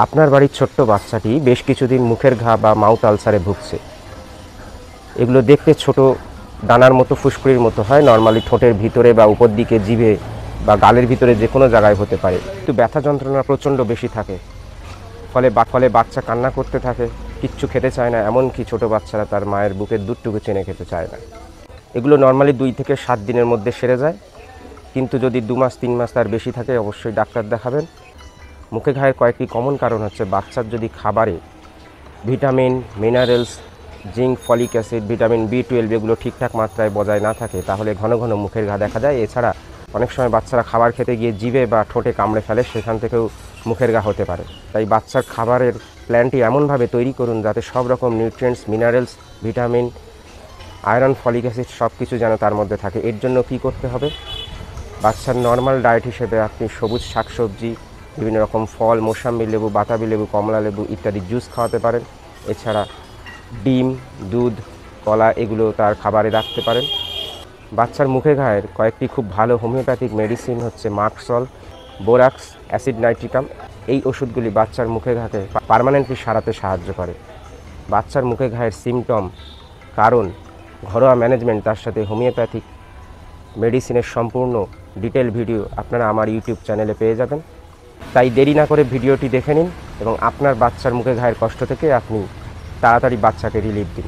আপনার বাড়ির ছোট্ট বাচ্চাটি বেশ কিছুদিন মুখের ঘা বা মাউথ আলসারে ভুগছে। এগুলো দেখতে ছোট দানার মতো ফুসকুড়ির মতো হয়। নর্মালি ঠোঁটের ভিতরে বা উপর দিকে জিভে বা গালের ভিতরে যে কোনো জায়গায় হতে পারে, কিন্তু ব্যথা যন্ত্রণা প্রচণ্ড বেশি থাকে। ফলে বাচ্চা কান্না করতে থাকে, কিচ্ছু খেতে চায় না, এমনকি ছোটো বাচ্চারা তার মায়ের বুকের দুধটুকু চেনে খেতে চায় না। এগুলো নর্মালি 2 থেকে 7 দিনের মধ্যে সেরে যায়, কিন্তু যদি 2 মাস 3 মাস তার বেশি থাকে অবশ্যই ডাক্তার দেখাবেন। মুখে ঘায়ের কয়েকটি কমন কারণ হচ্ছে বাচ্চার যদি খাবারে vitamin, minerals, zinc, folic acid, vitamin B12 এগুলো ঠিকঠাক মাত্রায় বজায় না থাকে, তাহলে ঘন ঘন মুখের ঘা দেখা যায়। এছাড়া অনেক সময় বাচ্চারা খাবার খেতে গিয়ে জিভে বা ঠোঁটে কামড়ে ফেলে, সেখান থেকেও মুখের ঘা হতে পারে। তাই বাচ্চার খাবারের প্ল্যানটি এমনভাবে তৈরি করুন যাতে সব রকম nutrients, minerals, vitamin, iron, folic acid সব কিছু যেন তার মধ্যে থাকে। এর জন্য কী করতে হবে? বাচ্চার নর্মাল ডায়েট হিসেবে আপনি সবুজ শাকসবজি, বিভিন্ন রকম ফল, মোসাম্বি লেবু, বাতাবি লেবু, কমলা লেবু ইত্যাদি জুস খাওয়াতে পারেন। এছাড়া ডিম, দুধ, কলা এগুলো তার খাবারে রাখতে পারেন। বাচ্চার মুখে ঘায়ের কয়েকটি খুব ভালো হোমিওপ্যাথিক মেডিসিন হচ্ছে মার্কসল, বোরাক্স, অ্যাসিড নাইট্রিকাম। এই ওষুধগুলি বাচ্চার মুখে ঘাকে পার্মানেন্টলি সারাতে সাহায্য করে। বাচ্চার মুখে ঘায়ের সিমটম, কারণ, ঘরোয়া ম্যানেজমেন্ট, তার সাথে হোমিওপ্যাথিক মেডিসিনের সম্পূর্ণ ডিটেল ভিডিও আপনারা আমার ইউটিউব চ্যানেলে পেয়ে যাবেন। তাই দেরি না করে ভিডিওটি দেখে নিন এবং আপনার বাচ্চার মুখে ঘায়ের কষ্ট থেকে আপনি তাড়াতাড়ি বাচ্চাকে রিলিফ দিন।